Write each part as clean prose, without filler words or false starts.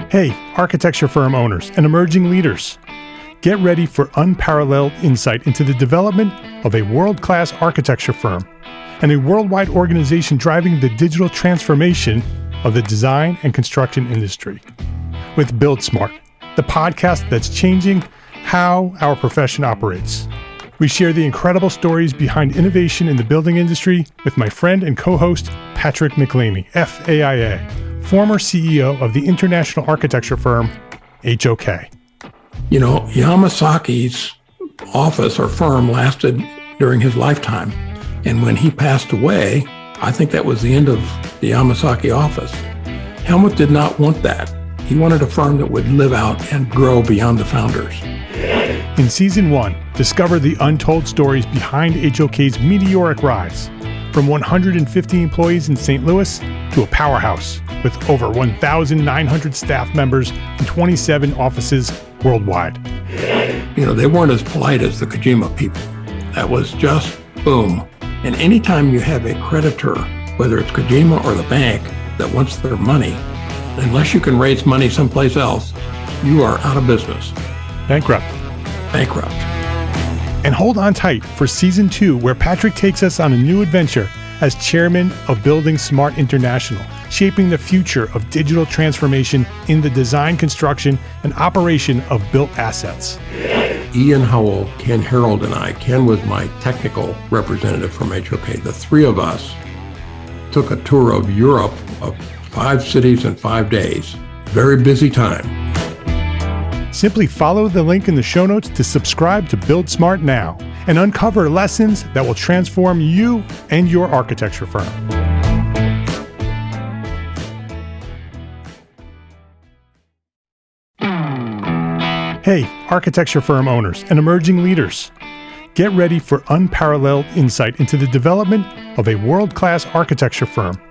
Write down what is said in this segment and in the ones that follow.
Hey, architecture firm owners and emerging leaders. Get ready for unparalleled insight into the development of a world-class architecture firm and a worldwide organization driving the digital transformation of the design and construction industry. With Build Smart, the podcast that's changing how our profession operates. We share the incredible stories behind innovation in the building industry with my friend and co-host, Patrick McLeamy, FAIA, former CEO of the international architecture firm, HOK. You know, Yamasaki's office or firm lasted during his lifetime. And when he passed away, I think that was the end of the Yamasaki office. Helmut did not want that. He wanted a firm that would live out and grow beyond the founders. In Season 1, discover the untold stories behind HOK's meteoric rise, from 150 employees in St. Louis to a powerhouse with over 1,900 staff members and 27 offices worldwide. You know, they weren't as polite as the Kojima people. That was just boom. And anytime you have a creditor, whether it's Kojima or the bank, that wants their money, unless you can raise money someplace else, you are out of business. Bankrupt. And hold on tight for Season 2, where Patrick takes us on a new adventure as chairman of Building Smart International, shaping the future of digital transformation in the design, construction, and operation of built assets. Ian Howell, Ken Harold, and I, Ken was my technical representative from HOK. The three of us took a tour of Europe of 5 cities in 5 days. Very busy time. Simply follow the link in the show notes to subscribe to Build Smart now and uncover lessons that will transform you and your architecture firm. Hey, architecture firm owners and emerging leaders. Get ready for unparalleled insight into the development of a world-class architecture firm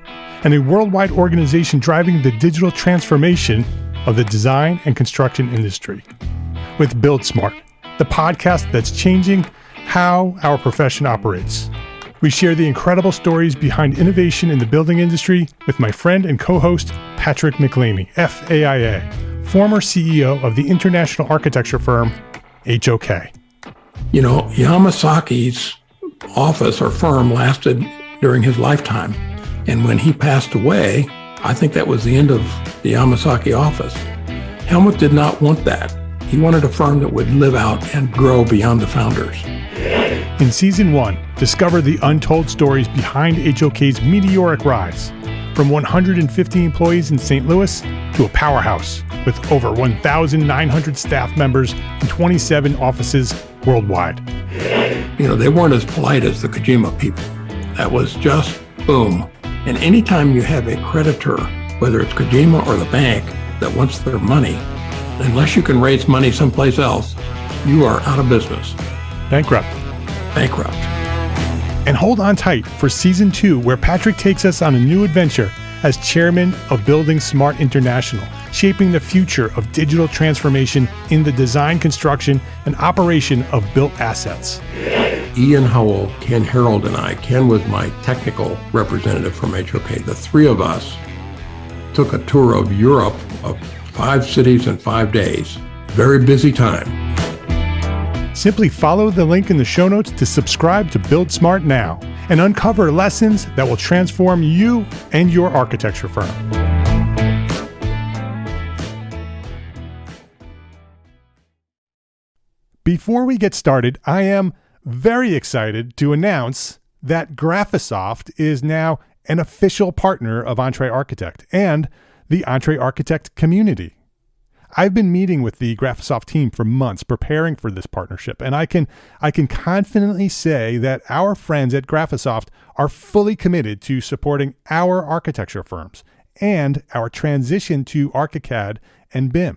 and a worldwide organization driving the digital transformation of the design and construction industry. With Build Smart, the podcast that's changing how our profession operates. We share the incredible stories behind innovation in the building industry with my friend and co-host, Patrick McLeamy, FAIA, former CEO of the international architecture firm, HOK. You know, Yamasaki's office or firm lasted during his lifetime. And when he passed away, I think that was the end of the Yamasaki office. Helmut did not want that. He wanted a firm that would live out and grow beyond the founders. In Season 1, discover the untold stories behind HOK's meteoric rise, from 150 employees in St. Louis to a powerhouse with over 1,900 staff members and 27 offices worldwide. You know, they weren't as polite as the Kojima people. That was just boom. And anytime you have a creditor, whether it's Kojima or the bank, that wants their money, unless you can raise money someplace else, you are out of business. Bankrupt. And hold on tight for Season 2, where Patrick takes us on a new adventure as chairman of Building Smart International, shaping the future of digital transformation in the design, construction, and operation of built assets. Ian Howell, Ken Harold, and I, Ken was my technical representative from HOK. The three of us took a tour of Europe of 5 cities in 5 days. Very busy time. Simply follow the link in the show notes to subscribe to Build Smart now and uncover lessons that will transform you and your architecture firm. Before we get started, I am very excited to announce that Graphisoft is now an official partner of Entre Architect and the Entre Architect community. I've been meeting with the Graphisoft team for months preparing for this partnership, and I can confidently say that our friends at Graphisoft are fully committed to supporting our architecture firms and our transition to ArchiCAD and BIM.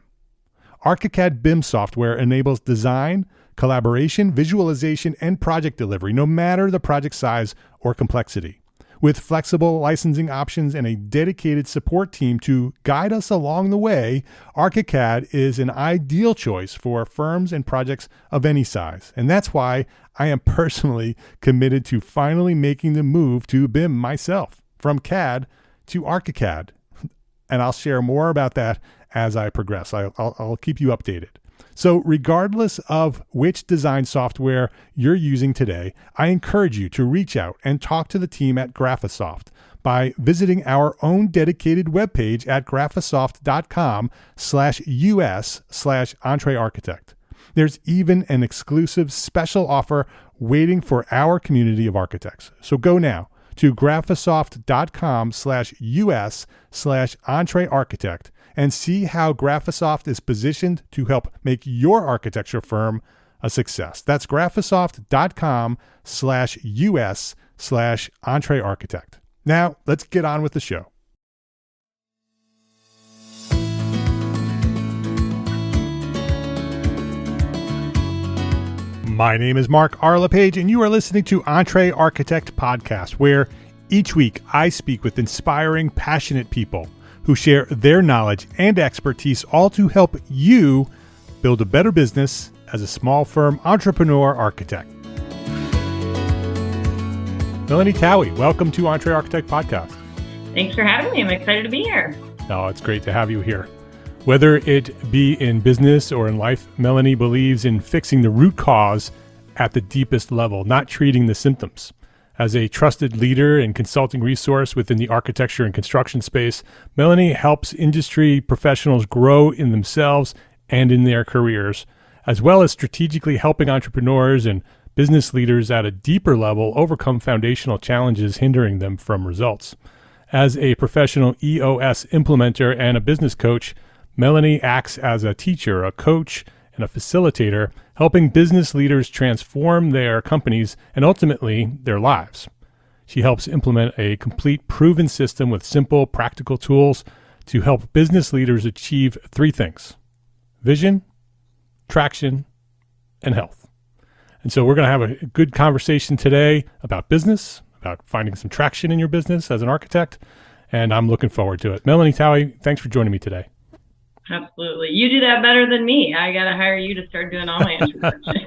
ArchiCAD BIM software enables design, collaboration, visualization, and project delivery, no matter the project size or complexity. With flexible licensing options and a dedicated support team to guide us along the way, ArchiCAD is an ideal choice for firms and projects of any size. And that's why I am personally committed to finally making the move to BIM myself, from CAD to ArchiCAD. and I'll share more about that as I progress. I'll keep you updated. So regardless of which design software you're using today, I encourage you to reach out and talk to the team at Graphisoft by visiting our own dedicated webpage at graphisoft.com/us/EntreArchitect. There's even an exclusive special offer waiting for our community of architects. So go now to graphisoft.com/us/EntreArchitect and see how Graphisoft is positioned to help make your architecture firm a success. That's graphisoft.com/us/EntreArchitect. Now, let's get on with the show. My name is Mark R. LePage, and you are listening to EntreArchitect Podcast, where each week I speak with inspiring, passionate people who share their knowledge and expertise, all to help you build a better business as a small firm entrepreneur architect. Melanie Towey, welcome to EntreArchitect Podcast. Thanks for having me. I'm excited to be here. Oh, it's great to have you here. Whether it be in business or in life, Melanie believes in fixing the root cause at the deepest level, not treating the symptoms. As a trusted leader and consulting resource within the architecture and construction space, Melanie helps industry professionals grow in themselves and in their careers, as well as strategically helping entrepreneurs and business leaders at a deeper level overcome foundational challenges hindering them from results. As a professional EOS implementer and a business coach, Melanie acts as a teacher, a coach, and a facilitator, helping business leaders transform their companies and ultimately their lives. She helps implement a complete proven system with simple, practical tools to help business leaders achieve three things: vision, traction, and health. And so we're going to have a good conversation today about business, about finding some traction in your business as an architect, and I'm looking forward to it. Melanie Towey, thanks for joining me today. Absolutely. You do that better than me. I got to hire you to start doing all my introductions.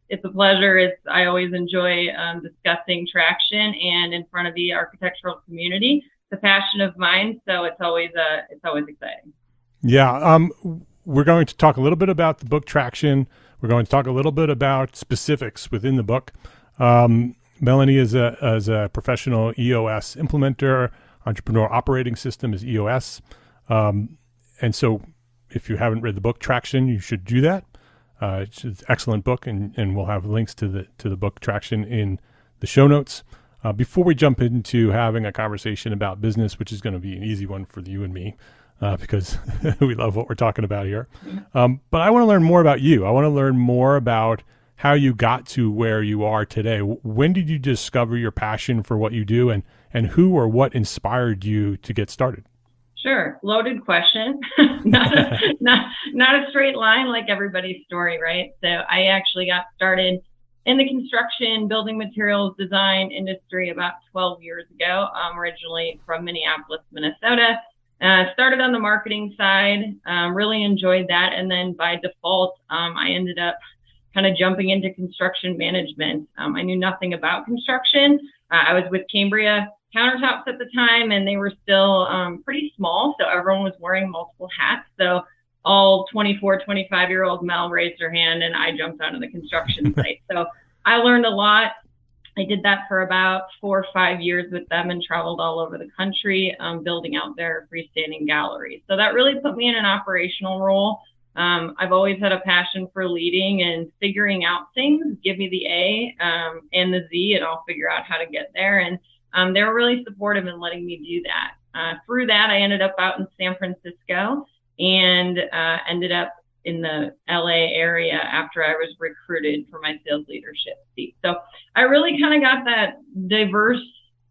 It's a pleasure. I always enjoy discussing traction and in front of the architectural community. It's a passion of mine, so it's always exciting. Yeah. We're going to talk a little bit about the book Traction. We're going to talk a little bit about specifics within the book. Melanie is a professional EOS implementer. Entrepreneur Operating System is EOS. And so if you haven't read the book Traction, you should do that. It's an excellent book, and we'll have links to the book Traction in the show notes. Before we jump into having a conversation about business, which is going to be an easy one for you and me, because we love what we're talking about here. But I want to learn more about you. I want to learn more about how you got to where you are today. When did you discover your passion for what you do, and who or what inspired you to get started? Sure. Loaded question. not a straight line like everybody's story, right? So I actually got started in the construction, building materials design industry about 12 years ago. I'm originally from Minneapolis, Minnesota. Started on the marketing side, really enjoyed that. And then by default, I ended up kind of jumping into construction management. I knew nothing about construction. I was with Cambria Countertops at the time, and they were still pretty small, so everyone was wearing multiple hats. So all 24, 25-year-old Mel raised her hand, and I jumped onto the construction site. So I learned a lot. I did that for about 4 or 5 years with them and traveled all over the country, building out their freestanding galleries. So that really put me in an operational role. I've always had a passion for leading and figuring out things. Give me the A and the Z, and I'll figure out how to get there. And they were really supportive in letting me do that. Through that, I ended up out in San Francisco and ended up in the LA area after I was recruited for my sales leadership seat. So I really kind of got that diverse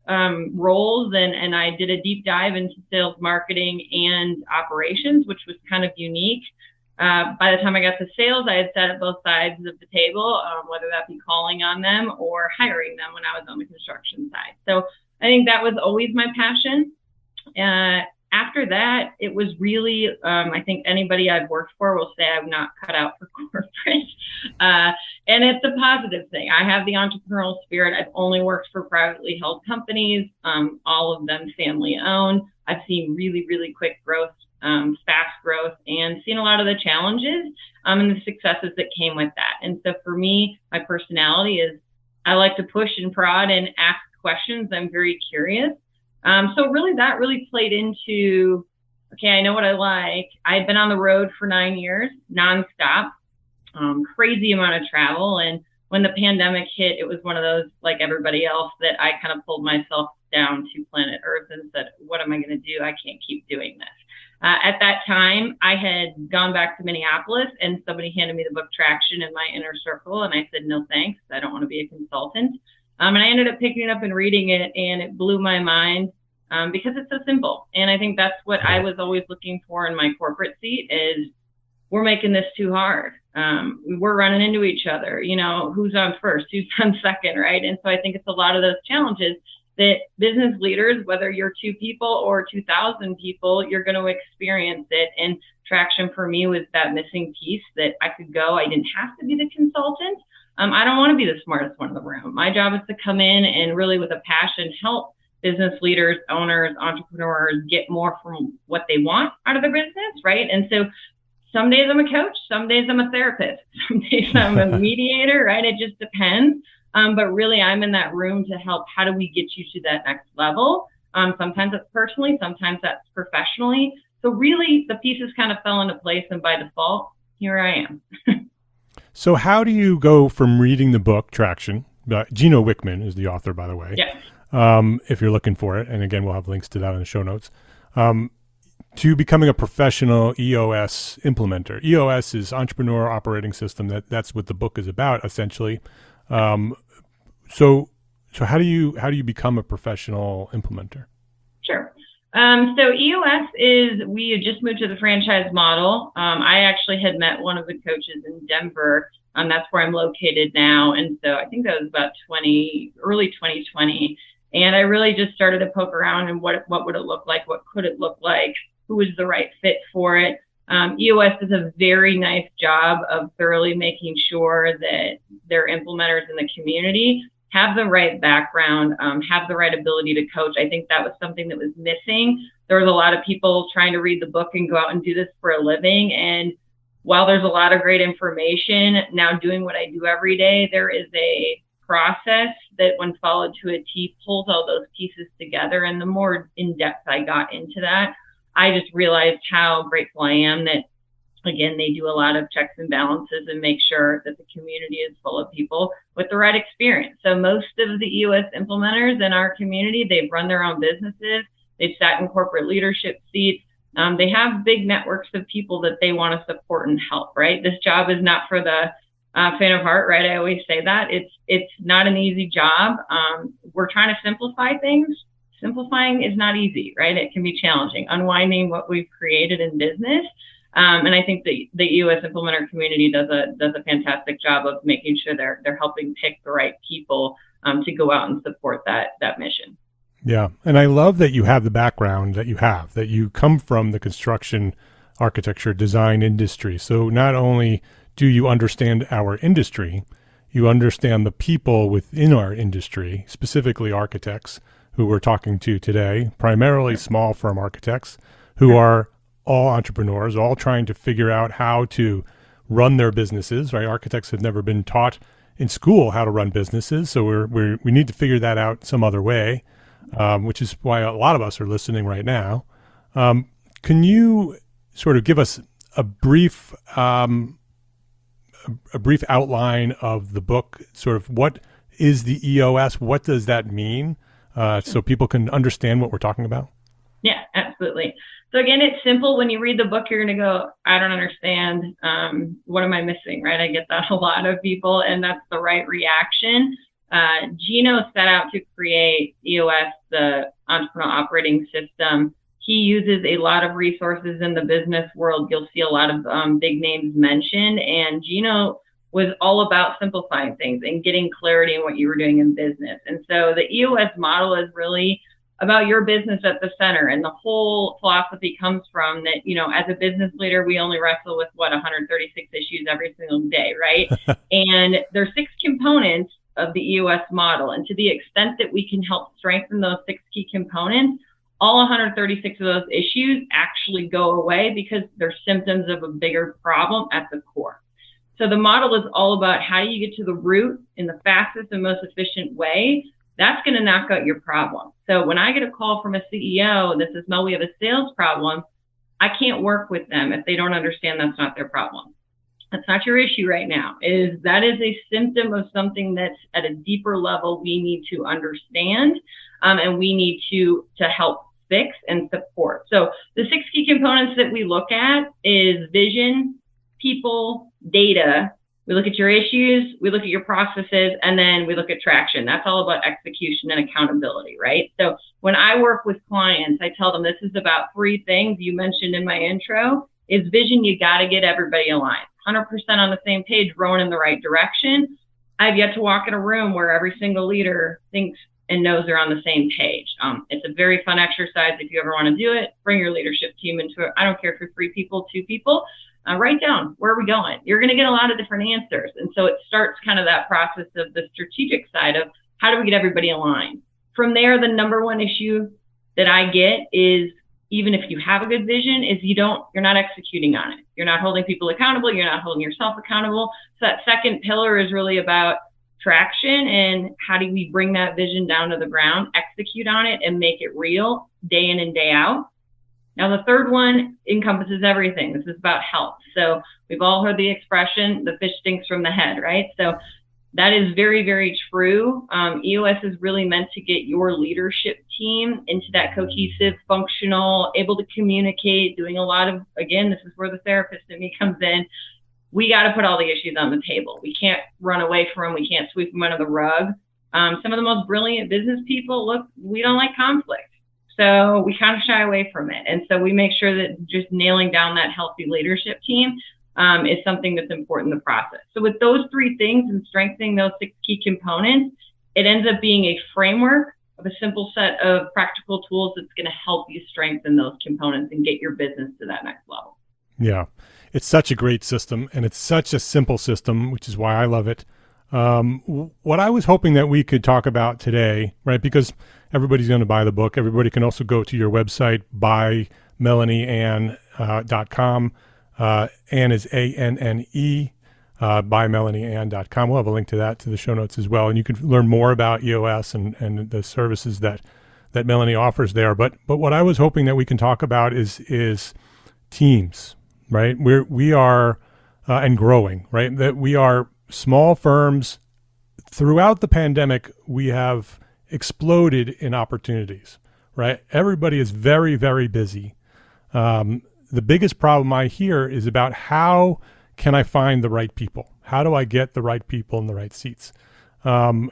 roles, and I did a deep dive into sales, marketing, and operations, which was kind of unique. By the time I got to sales, I had sat at both sides of the table, whether that be calling on them or hiring them when I was on the construction side. So I think that was always my passion. After after that, it was really, I think anybody I've worked for will say I'm not cut out for corporate. And it's a positive thing. I have the entrepreneurial spirit. I've only worked for privately held companies, all of them family owned. I've seen really, really quick growth, fast growth, and seen a lot of the challenges and the successes that came with that. And so for me, my personality is I like to push and prod and ask questions. I'm very curious. So really that really played into, okay, I know what I like. I've been on the road for 9 years, nonstop, crazy amount of travel. And when the pandemic hit, it was one of those, like everybody else, that I kind of pulled myself down to planet Earth and said, what am I going to do? I can't keep doing this. At that time, I had gone back to Minneapolis and somebody handed me the book Traction in my inner circle. And I said, no, thanks. I don't want to be a consultant. And I ended up picking it up and reading it, and it blew my mind because it's so simple. And I think that's what I was always looking for in my corporate seat is we're making this too hard. We're running into each other, you know, who's on first, who's on second, right? And so I think it's a lot of those challenges that business leaders, whether you're 2 people or 2,000 people, you're going to experience it. And Traction for me was that missing piece that I could go. I didn't have to be the consultant. I don't want to be the smartest one in the room. My job is to come in and really with a passion help business leaders, owners, entrepreneurs get more from what they want out of their business, right? And so some days I'm a coach, some days I'm a therapist, some days I'm a mediator, right? It just depends. But really I'm in that room to help. How do we get you to that next level? Sometimes that's personally, sometimes that's professionally. So really the pieces kind of fell into place, and by default, here I am. So how do you go from reading the book Traction, Gino Wickman is the author, by the way, if you're looking for it, and again, we'll have links to that in the show notes, to becoming a professional EOS implementer. EOS is Entrepreneur Operating System. That's what the book is about, essentially. So how do you become a professional implementer? Sure. So EOS is, we had just moved to the franchise model. I actually had met one of the coaches in Denver. That's where I'm located now. And so I think that was about early 2020. And I really just started to poke around and what would it look like? What could it look like? Who was the right fit for it? EOS does a very nice job of thoroughly making sure that their implementers in the community have the right background, have the right ability to coach. I think that was something that was missing. There was a lot of people trying to read the book and go out and do this for a living. And while there's a lot of great information, now doing what I do every day, there is a process that when followed to a T pulls all those pieces together. And the more in depth I got into that, I just realized how grateful I am that, again, they do a lot of checks and balances and make sure that the community is full of people with the right experience. So most of the EOS implementers in our community, they've run their own businesses. They've sat in corporate leadership seats. They have big networks of people that they want to support and help, right? This job is not for the faint of heart, right? I always say that. It's not an easy job. We're trying to simplify things. Simplifying is not easy, right? It can be challenging. Unwinding what we've created in business. And I think the EOS implementer community does a fantastic job of making sure they're helping pick the right people to go out and support that mission. Yeah. And I love that you have the background that you have, that you come from the construction, architecture, design industry. So not only do you understand our industry, you understand the people within our industry, specifically architects who we're talking to today, primarily small firm architects who are all entrepreneurs, all trying to figure out how to run their businesses, right? Architects have never been taught in school how to run businesses. So we need to figure that out some other way, which is why a lot of us are listening right now. Can you sort of give us a brief outline of the book? Sort of what is the EOS? What does that mean? So people can understand what we're talking about? Yeah, absolutely. So again, it's simple. When you read the book, you're going to go, I don't understand. What am I missing, right? I get that a lot of people, and that's the right reaction. Gino set out to create EOS, the Entrepreneurial Operating System. He uses a lot of resources in the business world. You'll see a lot of big names mentioned, and Gino was all about simplifying things and getting clarity in what you were doing in business. And so the EOS model is really about your business at the center. And the whole philosophy comes from that, as a business leader, we only wrestle with 136 issues every single day, right? And there's 6 components of the EOS model. And to the extent that we can help strengthen those 6 key components, all 136 of those issues actually go away because they're symptoms of a bigger problem at the core. So the model is all about how do you get to the root in the fastest and most efficient way. That's going to knock out your problem. So when I get a call from a CEO that says, Mel, we have a sales problem, I can't work with them if they don't understand that's not their problem. That's not your issue right now. That is a symptom of something that's at a deeper level we need to understand, and we need to help fix and support. So the 6 key components that we look at is vision, people, data. We look at your issues, we look at your processes, and then we look at traction. That's all about execution and accountability, right? So when I work with clients, I tell them this is about 3 things you mentioned in my intro. Is vision, you got to get everybody aligned. 100% on the same page, rowing in the right direction. I've yet to walk in a room where every single leader thinks and knows they're on the same page. It's a very fun exercise. If you ever want to do it, bring your leadership team into it. I don't care if you're 3 people, 2 people. Write down, where are we going? You're going to get a lot of different answers. And so it starts kind of that process of the strategic side of how do we get everybody aligned? From there, the number one issue that I get is, even if you have a good vision, is you're not executing on it. You're not holding people accountable. You're not holding yourself accountable. So that second pillar is really about traction and how do we bring that vision down to the ground, execute on it, and make it real day in and day out. Now, the third one encompasses everything. This is about health. So we've all heard the expression, the fish stinks from the head, right? So that is very, very true. EOS is really meant to get your leadership team into that cohesive, functional, able to communicate, doing a lot of, again, this is where the therapist in me comes in. We got to put all the issues on the table. We can't run away from them. We can't sweep them under the rug. Some of the most brilliant business people, we don't like conflict. So we kind of shy away from it. And so we make sure that just nailing down that healthy leadership team is something that's important in the process. So with those 3 things and strengthening those 6 key components, it ends up being a framework of a simple set of practical tools that's going to help you strengthen those components and get your business to that next level. Yeah, it's such a great system, and it's such a simple system, which is why I love it. What I was hoping that we could talk about today, right, because everybody's going to buy the book. Everybody can also go to your website, buymelanieann.com. Ann is ANNE, buymelanieann.com. We'll have a link to that to the show notes as well. And you can learn more about EOS and the services that Melanie offers there. But what I was hoping that we can talk about is teams, right? We are and growing, right? That we are small firms. Throughout the pandemic, we have exploded in opportunities, right? Everybody is very, very busy. The biggest problem I hear is about how can I find the right people? How do I get the right people in the right seats? And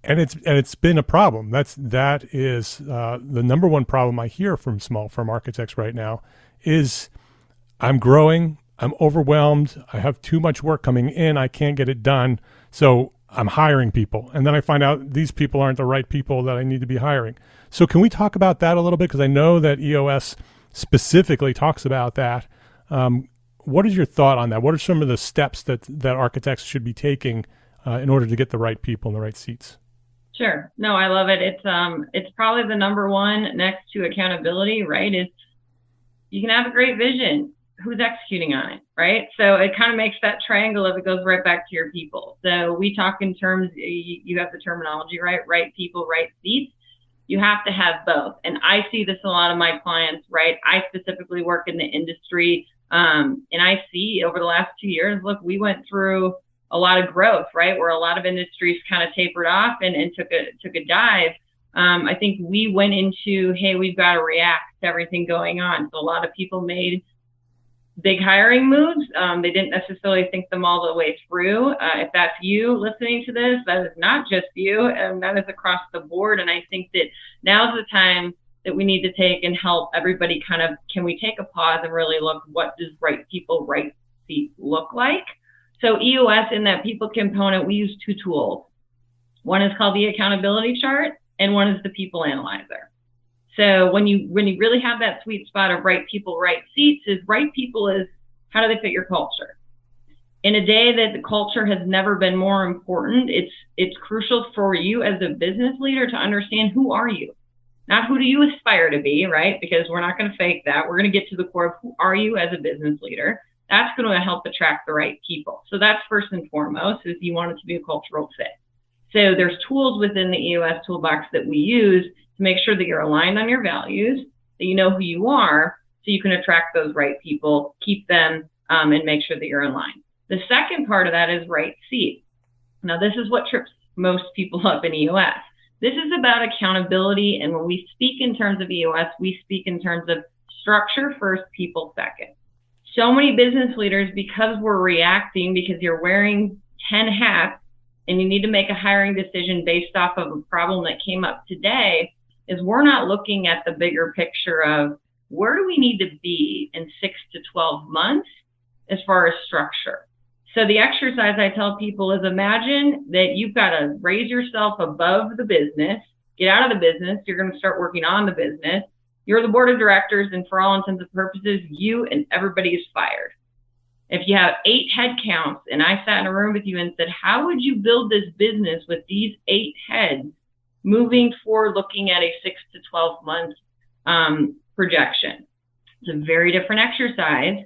it's been a problem. That is the number one problem I hear from small firm architects right now is I'm growing, I'm overwhelmed, I have too much work coming in, I can't get it done, so I'm hiring people. And then I find out these people aren't the right people that I need to be hiring. So can we talk about that a little bit? Because I know that EOS specifically talks about that. What is your thought on that? What are some of the steps that architects should be taking in order to get the right people in the right seats? Sure. No, I love it. It's probably the number one next to accountability, right? Is you can have a great vision. Who's executing on it, right? So it kind of makes that triangle of it goes right back to your people. So we talk in terms, you have the terminology, right? Right people, right seats. You have to have both. And I see this in a lot of my clients, right? I specifically work in the industry. And I see over the last 2 years, look, we went through a lot of growth, right? Where a lot of industries kind of tapered off and took a dive. I think we went into, hey, we've got to react to everything going on. So a lot of people made big hiring moves. They didn't necessarily think them all the way through. If that's you listening to this, that is not just you, and that is across the board. And I think that now's the time that we need to take and help everybody kind of, can we take a pause and really look, what does right people, right seat look like? So EOS, in that people component, we use 2 tools. One is called the accountability chart, and one is the people analyzer. So when you really have that sweet spot of right people, right seats, is right people is how do they fit your culture? In a day that the culture has never been more important, it's crucial for you as a business leader to understand who are you, not who do you aspire to be, right? Because we're not going to fake that. We're going to get to the core of who are you as a business leader. That's going to help attract the right people. So that's first and foremost, is you want it to be a cultural fit. So there's tools within the EOS toolbox that we use to make sure that you're aligned on your values, that you know who you are, so you can attract those right people, keep them, and make sure that you're in line. The second part of that is right seat. Now, this is what trips most people up in EOS. This is about accountability. And when we speak in terms of EOS, we speak in terms of structure first, people second. So many business leaders, because we're reacting, because you're wearing 10 hats and you need to make a hiring decision based off of a problem that came up today, is we're not looking at the bigger picture of where do we need to be in 6 to 12 months as far as structure. So the exercise I tell people is, imagine that you've got to raise yourself above the business, get out of the business. You're going to start working on the business. You're the board of directors, and for all intents and purposes, you and everybody is fired. If you have 8 head counts, and I sat in a room with you and said, how would you build this business with these 8 heads moving forward, looking at a 6 to 12 month projection? It's a very different exercise.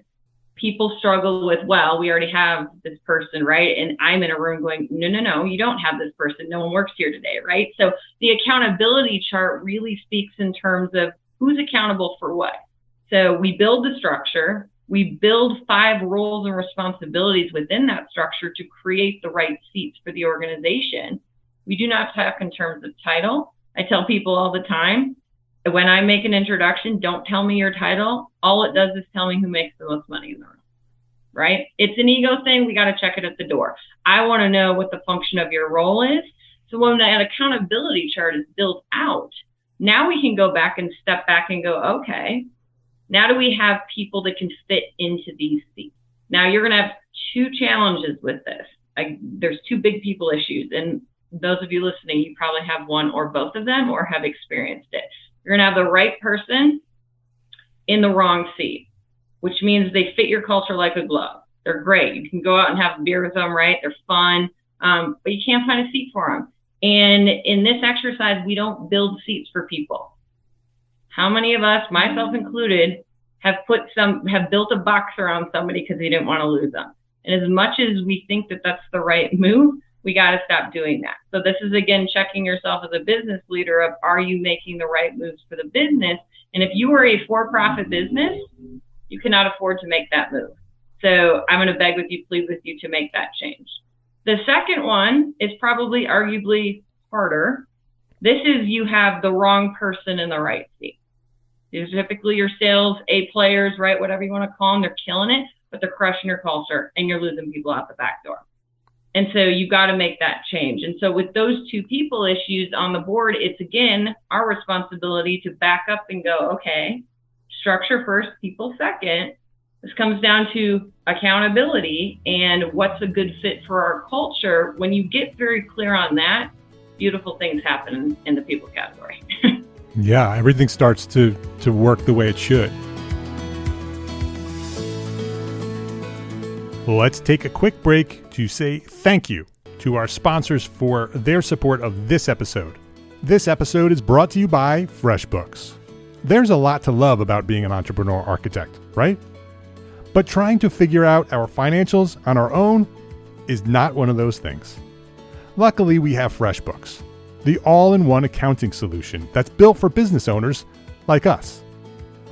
People struggle with, well, we already have this person, right? And I'm in a room going, no, you don't have this person. No one works here today, right? So the accountability chart really speaks in terms of who's accountable for what. So we build the structure. We build 5 roles and responsibilities within that structure to create the right seats for the organization. We do not talk in terms of title. I tell people all the time, when I make an introduction, don't tell me your title. All it does is tell me who makes the most money in the room, right? It's an ego thing. We got to check it at the door. I want to know what the function of your role is. So when that accountability chart is built out, now we can go back and step back and go, okay, now do we have people that can fit into these seats? Now you're going to have 2 challenges with this. There's 2 big people issues. And those of you listening, you probably have one or both of them or have experienced it. You're going to have the right person in the wrong seat, which means they fit your culture like a glove. They're great. You can go out and have a beer with them, right? They're fun, but you can't find a seat for them. And in this exercise, we don't build seats for people. How many of us, myself included, have built a box around somebody because we didn't want to lose them? And as much as we think that that's the right move, we got to stop doing that. So this is, again, checking yourself as a business leader of, are you making the right moves for the business? And if you are a for-profit business, you cannot afford to make that move. So I'm going to beg with you, plead with you to make that change. The second one is probably arguably harder. This is, you have the wrong person in the right seat. These are typically your sales A players, right? Whatever you want to call them, they're killing it, but they're crushing your culture and you're losing people out the back door. And so you've got to make that change. And so with those 2 people issues on the board, it's, again, our responsibility to back up and go, okay, structure first, people second. This comes down to accountability and what's a good fit for our culture. When you get very clear on that, beautiful things happen in the people category. Yeah, everything starts to work the way it should. Let's take a quick break to say thank you to our sponsors for their support of this episode. This episode is brought to you by FreshBooks. There's a lot to love about being an entrepreneur architect, right? But trying to figure out our financials on our own is not one of those things. Luckily, we have FreshBooks, the all-in-one accounting solution that's built for business owners like us.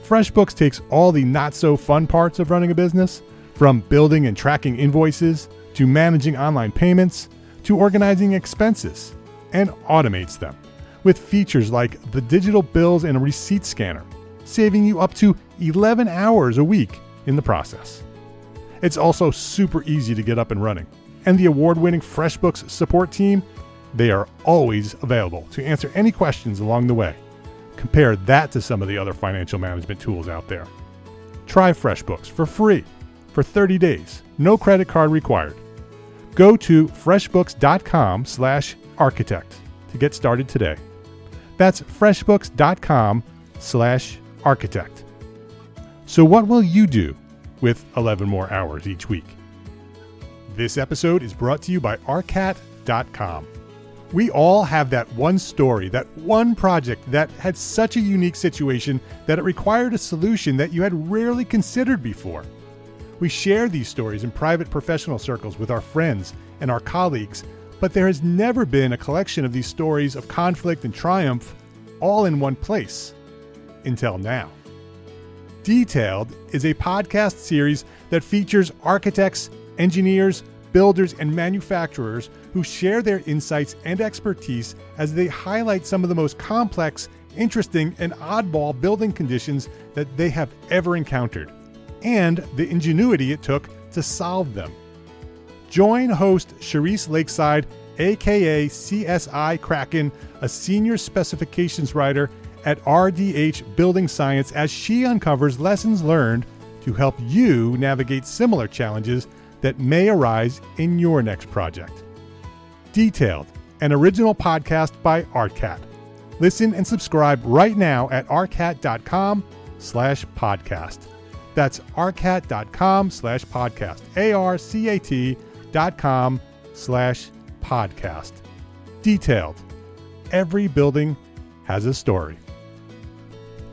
FreshBooks takes all the not-so-fun parts of running a business, from building and tracking invoices, to managing online payments, to organizing expenses, and automates them with features like the digital bills and receipt scanner, saving you up to 11 hours a week in the process. It's also super easy to get up and running. And the award-winning FreshBooks support team, they are always available to answer any questions along the way. Compare that to some of the other financial management tools out there. Try FreshBooks for free for 30 days, no credit card required. Go to freshbooks.com/architect to get started today. That's freshbooks.com architect. So what will you do with 11 more hours each week? This episode is brought to you by arcat.com. We all have that one story, that one project that had such a unique situation that it required a solution that you had rarely considered before. We share these stories in private professional circles with our friends and our colleagues, but there has never been a collection of these stories of conflict and triumph all in one place. Until now. Detailed is a podcast series that features architects, engineers, builders, and manufacturers who share their insights and expertise as they highlight some of the most complex, interesting, and oddball building conditions that they have ever encountered, and the ingenuity it took to solve them. Join host Charisse Lakeside, aka CSI Kraken, a senior specifications writer at RDH Building Science, as she uncovers lessons learned to help you navigate similar challenges that may arise in your next project. Detailed, an original podcast by Arcat. Listen and subscribe right now at arcat.com/podcast. That's arcat.com/podcast. arcat.com/podcast. Detailed. Every building has a story.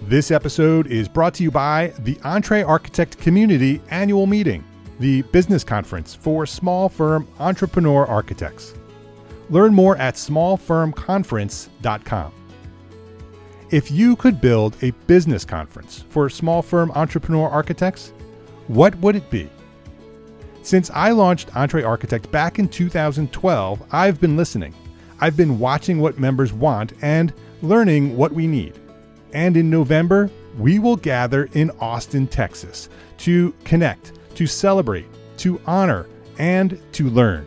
This episode is brought to you by the Entre Architect Community Annual Meeting, the business conference for small firm entrepreneur architects. Learn more at smallfirmconference.com. If you could build a business conference for small firm entrepreneur architects, what would it be? Since I launched Entre Architect back in 2012, I've been listening. I've been watching what members want and learning what we need. And in November, we will gather in Austin, Texas to connect, to celebrate, to honor, and to learn.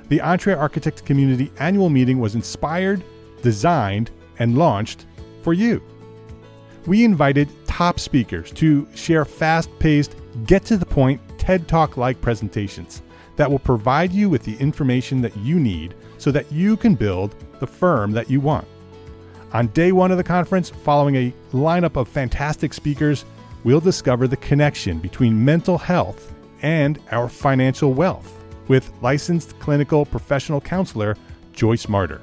The Entre Architect Community Annual Meeting was inspired, designed, and launched for you. We invited top speakers to share fast-paced, get-to-the-point TED Talk-like presentations that will provide you with the information that you need so that you can build the firm that you want. On day one of the conference, following a lineup of fantastic speakers, we'll discover the connection between mental health and our financial wealth with licensed clinical professional counselor Joyce Martyr.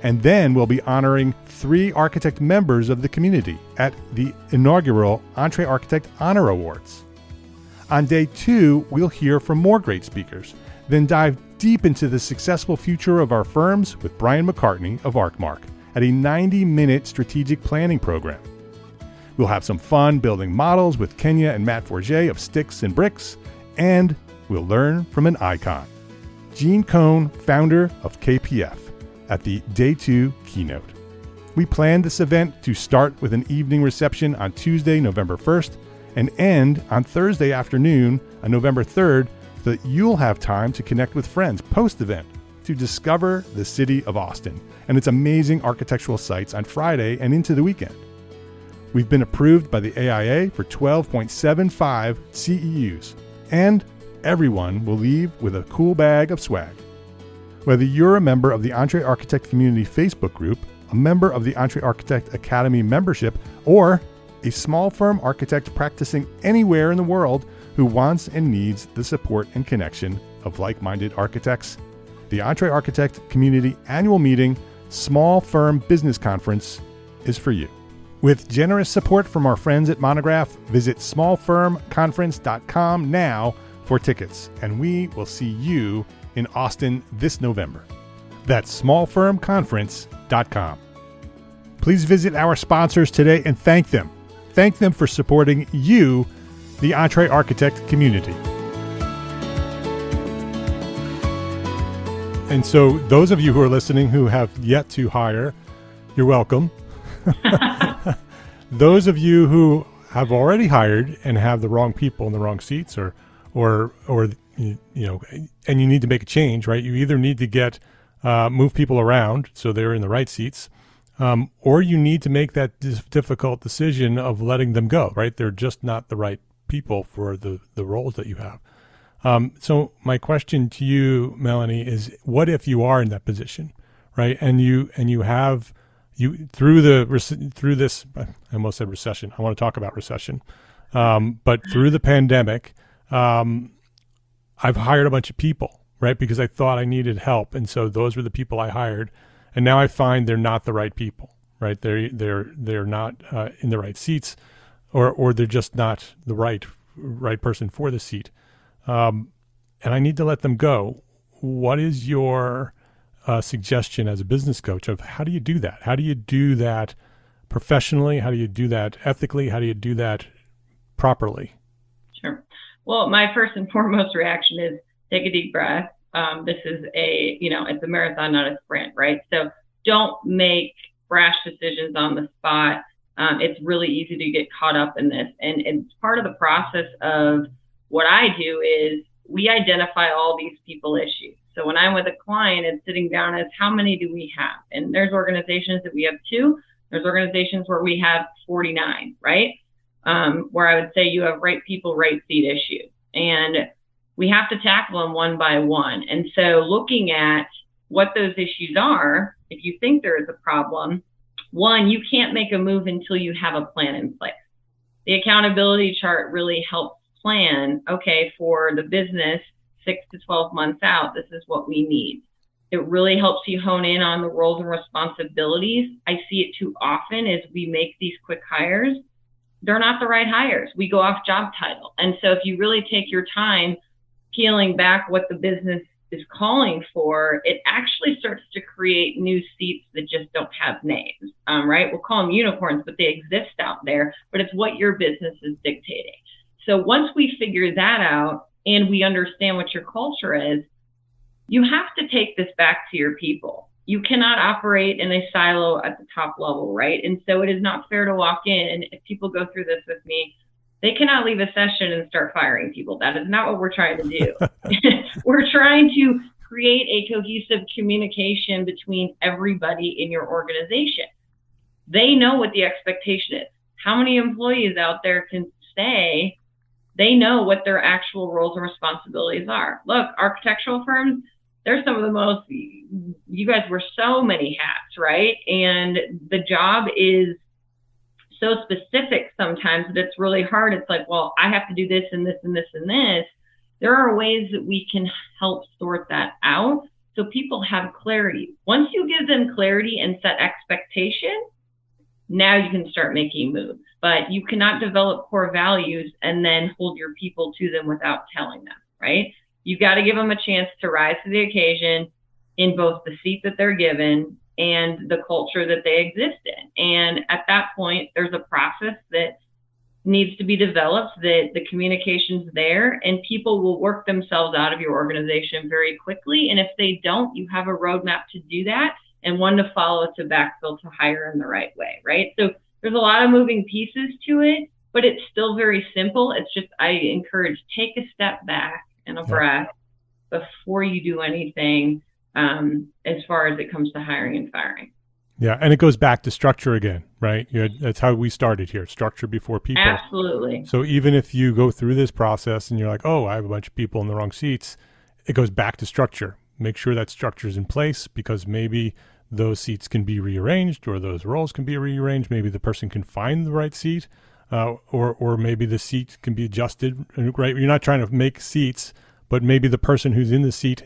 And then we'll be honoring 3 architect members of the community at the inaugural Entre Architect Honor Awards. On day 2, we'll hear from more great speakers, then dive deep into the successful future of our firms with Brian McCartney of ArcMark at a 90-minute strategic planning program. We'll have some fun building models with Kenya and Matt Forget of Sticks and Bricks, and we'll learn from an icon, Gene Cohn, founder of KPF, at the Day 2 keynote. We planned this event to start with an evening reception on Tuesday, November 1st, and end on Thursday afternoon on November 3rd, so that you'll have time to connect with friends post-event to discover the city of Austin and its amazing architectural sites on Friday and into the weekend. We've been approved by the AIA for 12.75 CEUs, and everyone will leave with a cool bag of swag. Whether you're a member of the Entre Architect Community Facebook group, a member of the Entre Architect Academy membership, or a small firm architect practicing anywhere in the world who wants and needs the support and connection of like-minded architects, the Entre Architect Community Annual Meeting Small Firm Business Conference is for you. With generous support from our friends at Monograph, visit smallfirmconference.com now for tickets, and we will see you in Austin this November. That's smallfirmconference.com. Please visit our sponsors today and thank them. Thank them for supporting you, the Entre Architect community. And so those of you who are listening who have yet to hire, you're welcome. Those of you who have already hired and have the wrong people in the wrong seats or you know, and you need to make a change, right? You either need to move people around so they're in the right seats, or you need to make that difficult decision of letting them go, right? They're just not the right people for the roles that you have. So my question to you, Melanie, is what if you are in that position, right? And you have you through this, I almost said recession. I want to talk about recession. But through the pandemic, I've hired a bunch of people, right? Because I thought I needed help. And so those were the people I hired. And now I find they're not the right people, right? They're not in the right seats, or they're just not the right person for the seat. And I need to let them go. What is your suggestion as a business coach of how do you do that? How do you do that professionally? How do you do that ethically? How do you do that properly? Sure. Well, my first and foremost reaction is take a deep breath. This is it's a marathon, not a sprint, right? So don't make rash decisions on the spot. It's really easy to get caught up in this. And part of the process of what I do is we identify all these people issues. So when I'm with a client, it's sitting down as how many do we have? And there's organizations that we have 2. There's organizations where we have 49, right? Where I would say you have right people, right seat issues. And we have to tackle them one by one. And so looking at what those issues are, if you think there is a problem, one, you can't make a move until you have a plan in place. The accountability chart really helps plan, okay, for the business 6 to 12 months out, this is what we need. It really helps you hone in on the roles and responsibilities. I see it too often as we make these quick hires. They're not the right hires. We go off job title. And so if you really take your time peeling back what the business is calling for, it actually starts to create new seats that just don't have names, right? We'll call them unicorns, but they exist out there, but it's what your business is dictating. So once we figure that out and we understand what your culture is, you have to take this back to your people. You cannot operate in a silo at the top level, right? And so it is not fair to walk in, and if people go through this with me, they cannot leave a session and start firing people. That is not what we're trying to do. We're trying to create a cohesive communication between everybody in your organization. They know what the expectation is. How many employees out there can stay? They know what their actual roles and responsibilities are. Look, architectural firms, they're some of the most, you guys wear so many hats, right? And the job is so specific sometimes that it's really hard. It's like, well, I have to do this and this and this and this. There are ways that we can help sort that out so people have clarity. Once you give them clarity and set expectation, now you can start making moves. But you cannot develop core values and then hold your people to them without telling them, right? You got to give them a chance to rise to the occasion in both the seat that they're given and the culture that they exist in. And at that point, there's a process that needs to be developed, that the communication's there, and people will work themselves out of your organization very quickly. And if they don't, you have a roadmap to do that and one to follow to backfill to hire in the right way, right? So there's a lot of moving pieces to it, but it's still very simple. It's just, I encourage, take a step back and a breath before you do anything as far as it comes to hiring and firing. Yeah, and it goes back to structure again, right? That's how we started here, structure before people. Absolutely. So even if you go through this process and you're like, oh, I have a bunch of people in the wrong seats, it goes back to structure. Make sure that structure is in place, because maybe those seats can be rearranged or those roles can be rearranged. Maybe the person can find the right seat, or maybe the seat can be adjusted, right? You're not trying to make seats, but maybe the person who's in the seat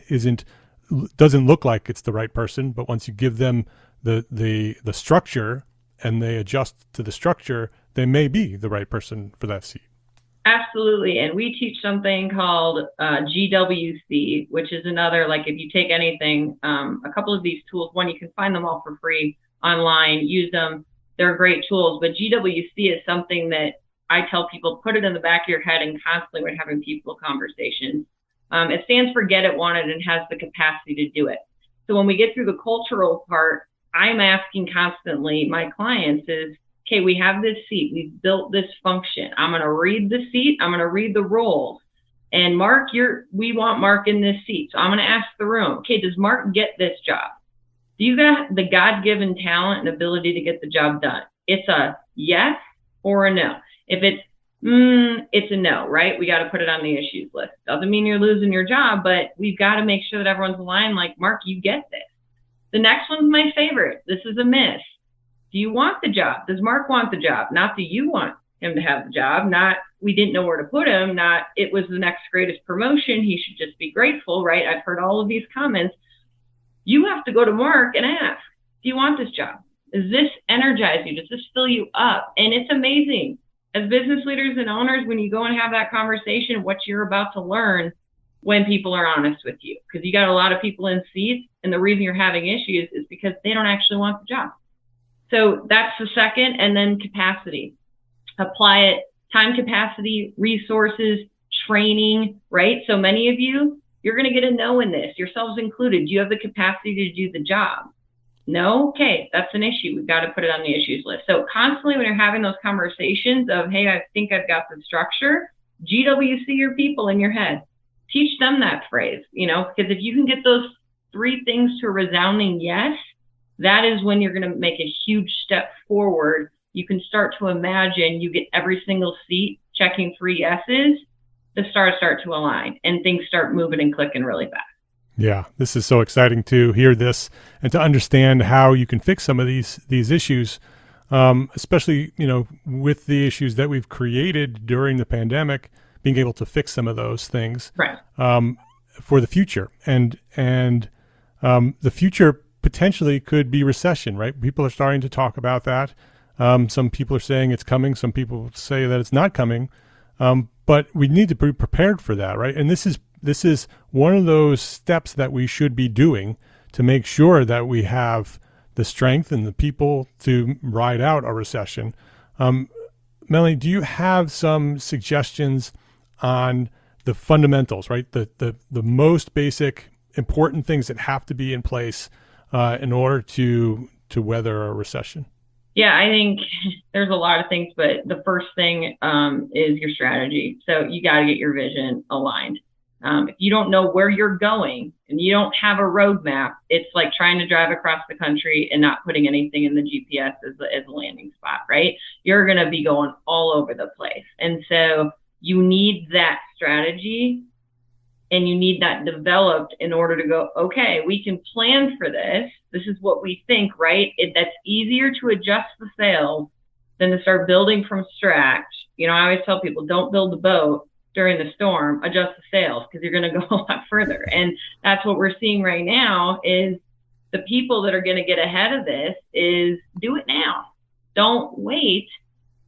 doesn't look like it's the right person. But once you give them the structure and they adjust to the structure, they may be the right person for that seat. Absolutely. And we teach something called GWC, which is another, like if you take anything, a couple of these tools, one, you can find them all for free online, use them. They're great tools. But GWC is something that I tell people, put it in the back of your head and constantly when having people conversations. It stands for get it, want it, and has the capacity to do it. So when we get through the cultural part, I'm asking constantly my clients is, okay, we have this seat. We've built this function. I'm going to read the seat. I'm going to read the roles. And Mark, we want Mark in this seat. So I'm going to ask the room, okay, does Mark get this job? Do you got the God-given talent and ability to get the job done? It's a yes or a no. If it's a no, right? We got to put it on the issues list. Doesn't mean you're losing your job, but we've got to make sure that everyone's aligned. Like, Mark, you get this. The next one's my favorite. This is a miss. Do you want the job? Does Mark want the job? Not do you want him to have the job? Not we didn't know where to put him. Not it was the next greatest promotion. He should just be grateful, right? I've heard all of these comments. You have to go to Mark and ask, do you want this job? Does this energize you? Does this fill you up? And it's amazing. As business leaders and owners, when you go and have that conversation, what you're about to learn when people are honest with you. Because you got a lot of people in seats, and the reason you're having issues is because they don't actually want the job. So that's the second. And then capacity. Apply it. Time capacity, resources, training, right? So many of you, you're going to get a no in this, yourselves included. Do you have the capacity to do the job? No? Okay, that's an issue. We've got to put it on the issues list. So constantly when you're having those conversations of, hey, I think I've got the structure, GWC your people in your head. Teach them that phrase, because if you can get those three things to a resounding yes, that is when you're going to make a huge step forward. You can start to imagine you get every single seat checking 3 yeses, the stars start to align and things start moving and clicking really fast. Yeah, this is so exciting to hear this and to understand how you can fix some of these issues, especially, with the issues that we've created during the pandemic, being able to fix some of those things right. For the future. And the future potentially could be recession, right? People are starting to talk about that. Some people are saying it's coming. Some people say that it's not coming. But we need to be prepared for that, right? And this is one of those steps that we should be doing to make sure that we have the strength and the people to ride out a recession. Melanie, do you have some suggestions on the fundamentals, right? The most basic important things that have to be in place in order to weather a recession? Yeah, I think there's a lot of things, but the first thing is your strategy. So you got to get your vision aligned. If you don't know where you're going and you don't have a roadmap, it's like trying to drive across the country and not putting anything in the GPS as a landing spot, right? You're going to be going all over the place. And so you need that strategy and you need that developed in order to go, okay, we can plan for this. This is what we think, right? That's easier to adjust the sails than to start building from scratch. I always tell people, don't build the boat during the storm, adjust the sails, because you're going to go a lot further. And that's what we're seeing right now is the people that are going to get ahead of this is do it now. Don't wait.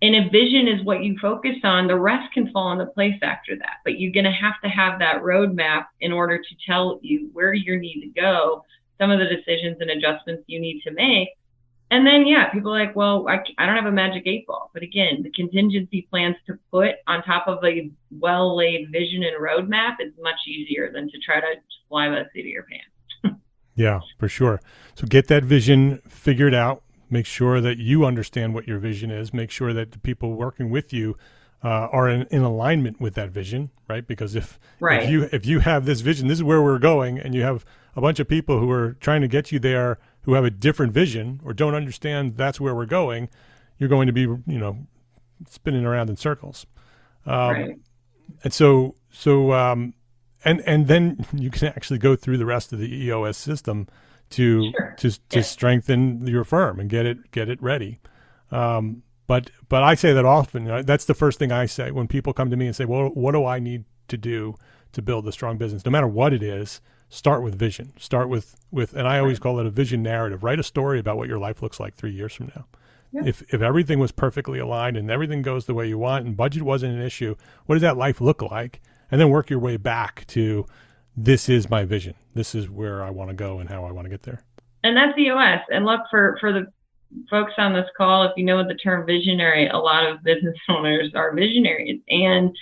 And if vision is what you focus on, the rest can fall into place after that. But you're going to have that roadmap in order to tell you where you need to go, some of the decisions and adjustments you need to make. And then, people are like, well, I don't have a magic 8 ball. But again, the contingency plans to put on top of a well-laid vision and roadmap is much easier than to try to fly by the seat of your pants. Yeah, for sure. So get that vision figured out. Make sure that you understand what your vision is. Make sure that the people working with you are in alignment with that vision, right? Because if you have this vision, this is where we're going, and you have a bunch of people who are trying to get you there who have a different vision or don't understand that's where we're going, you're going to be, spinning around in circles. Right. And so and then you can actually go through the rest of the EOS system to strengthen your firm and get it ready. But I say that often. That's the first thing I say when people come to me and say, well, what do I need to do to build a strong business? No matter what it is, start with vision. Start with and I always call it a vision narrative. Write a story about what your life looks like 3 years from now. Yeah. If everything was perfectly aligned and everything goes the way you want and budget wasn't an issue, what does that life look like? And then work your way back to, this is my vision. This is where I want to go and how I want to get there. And that's EOS. And look, for the folks on this call, if you know the term visionary, a lot of business owners are visionaries. And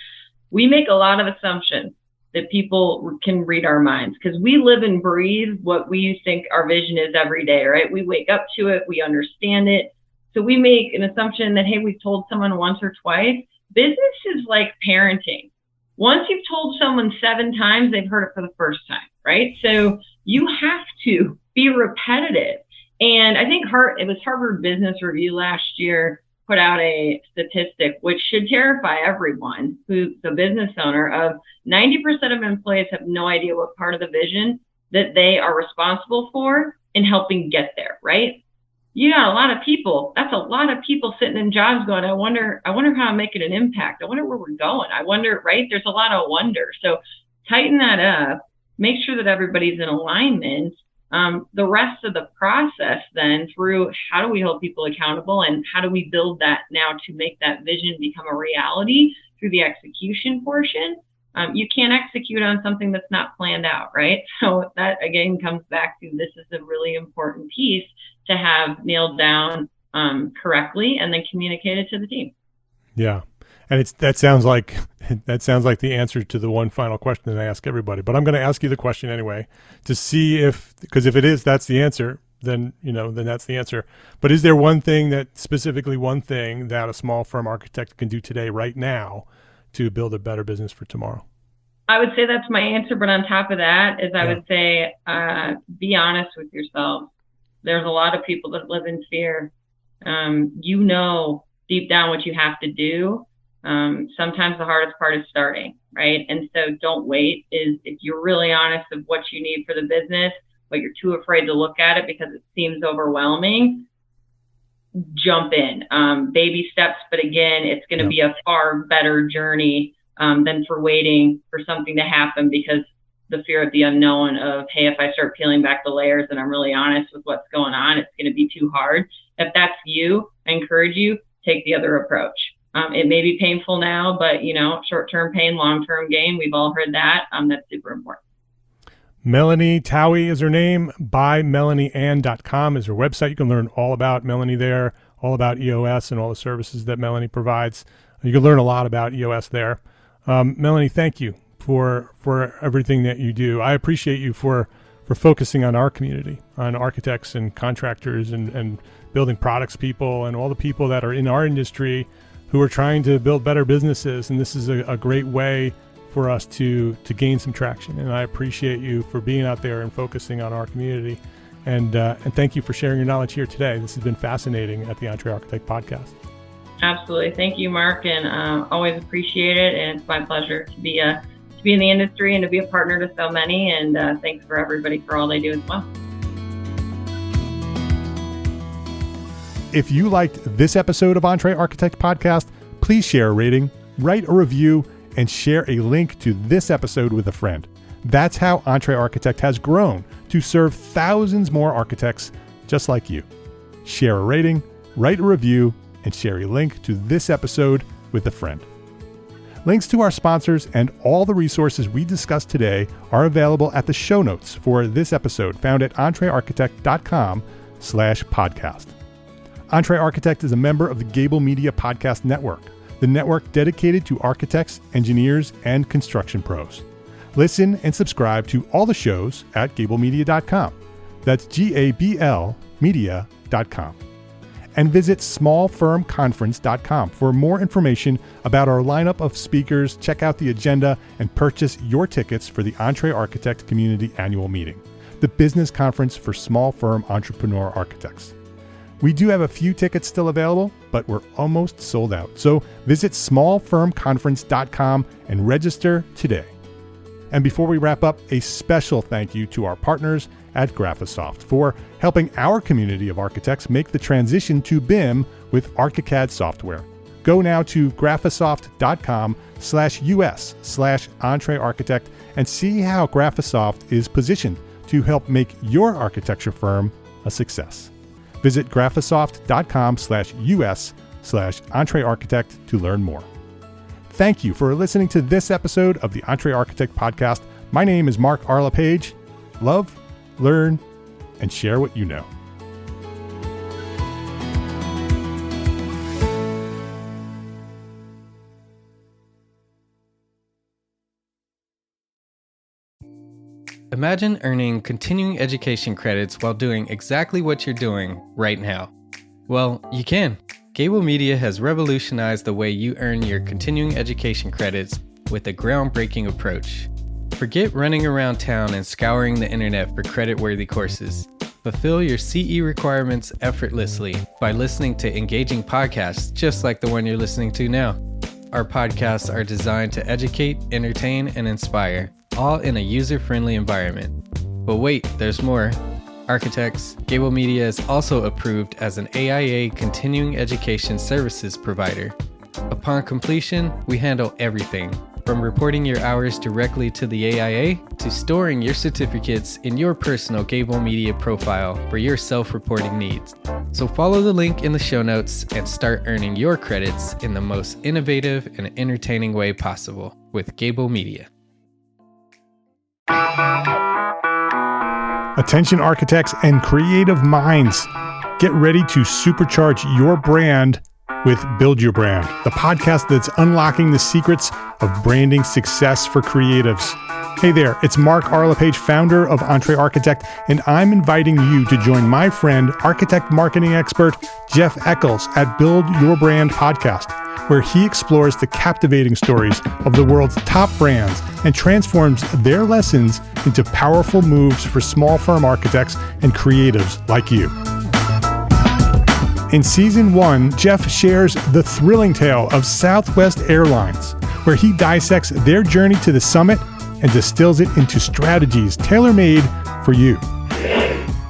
we make a lot of assumptions that people can read our minds because we live and breathe what we think our vision is every day, right? We wake up to it. We understand it. So we make an assumption that, hey, we've told someone once or twice. Business is like parenting. Once you've told someone 7 times, they've heard it for the first time, right? So you have to be repetitive. And I think it was Harvard Business Review last year put out a statistic which should terrify everyone who's a business owner of 90% of employees have no idea what part of the vision that they are responsible for in helping get there, right? you got a lot of people. That's a lot of people sitting in jobs going, I wonder how I'm making an impact. I wonder where we're going. I wonder, right? There's a lot of wonder. So tighten that up, make sure that everybody's in alignment. The rest of the process then through how do we hold people accountable and how do we build that now to make that vision become a reality through the execution portion. You can't execute on something that's not planned out, right? So that again comes back to this is a really important piece to have nailed down correctly and then communicated to the team. Yeah. And that sounds like the answer to the one final question that I ask everybody. But I'm going to ask you the question anyway to see because if it is, that's the answer, then that's the answer. But is there one thing that a small firm architect can do today, right now, to build a better business for tomorrow? I would say that's my answer. But on top of that is I would say, be honest with yourself. There's a lot of people that live in fear. Deep down what you have to do. Sometimes the hardest part is starting, right? And so don't wait. If you're really honest of what you need for the business, but you're too afraid to look at it because it seems overwhelming, jump in. Baby steps, but again, it's going to be a far better journey than for waiting for something to happen because the fear of the unknown of, hey, if I start peeling back the layers and I'm really honest with what's going on, it's going to be too hard. If that's you, I encourage you, take the other approach. It may be painful now, but short-term pain, long-term gain. We've all heard that. That's super important. Melanie Towey is her name. BuyMelanieAnn.com is her website. You can learn all about Melanie there, all about EOS and all the services that Melanie provides. You can learn a lot about EOS there. Melanie, thank you for everything that you do. I appreciate you for focusing on our community, on architects and contractors and building products people and all the people that are in our industry who are trying to build better businesses. And this is a great way for us to gain some traction. And I appreciate you for being out there and focusing on our community. And thank you for sharing your knowledge here today. This has been fascinating at the Entre Architect Podcast. Absolutely. Thank you, Mark. And always appreciate it. And it's my pleasure to be in the industry and to be a partner to so many. And thanks for everybody for all they do as well. If you liked this episode of Entre Architect Podcast, please share a rating, write a review, and share a link to this episode with a friend. That's how Entre Architect has grown to serve thousands more architects just like you. Share a rating, write a review, and share a link to this episode with a friend. Links to our sponsors and all the resources we discussed today are available at the show notes for this episode found at entrearchitect.com/podcast. Entre Architect is a member of the Gable Media Podcast Network, the network dedicated to architects, engineers, and construction pros. Listen and subscribe to all the shows at gablemedia.com. That's GABL media.com. And visit smallfirmconference.com for more information about our lineup of speakers. Check out the agenda and purchase your tickets for the Entre Architect Community Annual Meeting, the business conference for small firm entrepreneur architects. We do have a few tickets still available, but we're almost sold out. So visit smallfirmconference.com and register today. And before we wrap up, a special thank you to our partners at Graphisoft for helping our community of architects make the transition to BIM with ArchiCAD software. Go now to graphisoft.com/US/EntreArchitect and see how Graphisoft is positioned to help make your architecture firm a success. Visit graphisoft.com/US/EntreArchitect to learn more. Thank you for listening to this episode of the Entre Architect Podcast. My name is Mark Arlepage. Love, learn, and share what you know. Imagine earning continuing education credits while doing exactly what you're doing right now. Well, you can. Gable Media has revolutionized the way you earn your continuing education credits with a groundbreaking approach. Forget running around town and scouring the internet for credit-worthy courses. Fulfill your CE requirements effortlessly by listening to engaging podcasts just like the one you're listening to now. Our podcasts are designed to educate, entertain, and inspire, all in a user-friendly environment. But wait, there's more. architects, Gable Media is also approved as an AIA continuing education services provider. Upon completion, we handle everything, from reporting your hours directly to the AIA to storing your certificates in your personal Gable Media profile for your self-reporting needs. So follow the link in the show notes and start earning your credits in the most innovative and entertaining way possible with Gable Media. Attention architects and creative minds, get ready to supercharge your brand with Build Your Brand, the podcast that's unlocking the secrets of branding success for creatives. Hey there, it's Mark Arlepage, founder of Entree Architect, and I'm inviting you to join my friend, architect marketing expert Jeff Eccles at Build Your Brand podcast, where he explores the captivating stories of the world's top brands and transforms their lessons into powerful moves for small firm architects and creatives like you. In Season 1, Jeff shares the thrilling tale of Southwest Airlines, where he dissects their journey to the summit and distills it into strategies tailor-made for you.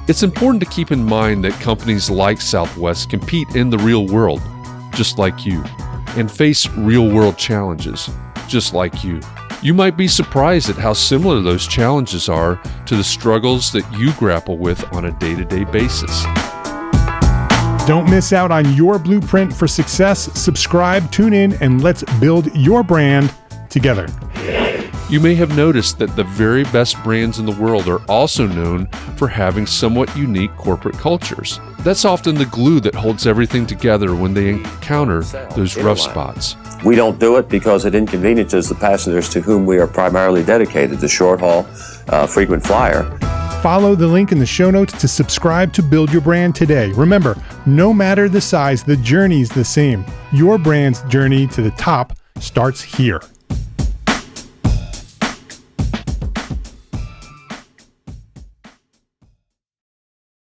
It's important to keep in mind that companies like Southwest compete in the real world, just like you, and face real-world challenges, just like you. You might be surprised at how similar those challenges are to the struggles that you grapple with on a day-to-day basis. Don't miss out on your blueprint for success. Subscribe, tune in, and let's build your brand together. You may have noticed that the very best brands in the world are also known for having somewhat unique corporate cultures. That's often the glue that holds everything together when they encounter those rough spots. We don't do it because it inconveniences the passengers to whom we are primarily dedicated, the short haul, frequent flyer. Follow the link in the show notes to subscribe to Build Your Brand today. Remember, no matter the size, the journey's the same. Your brand's journey to the top starts here.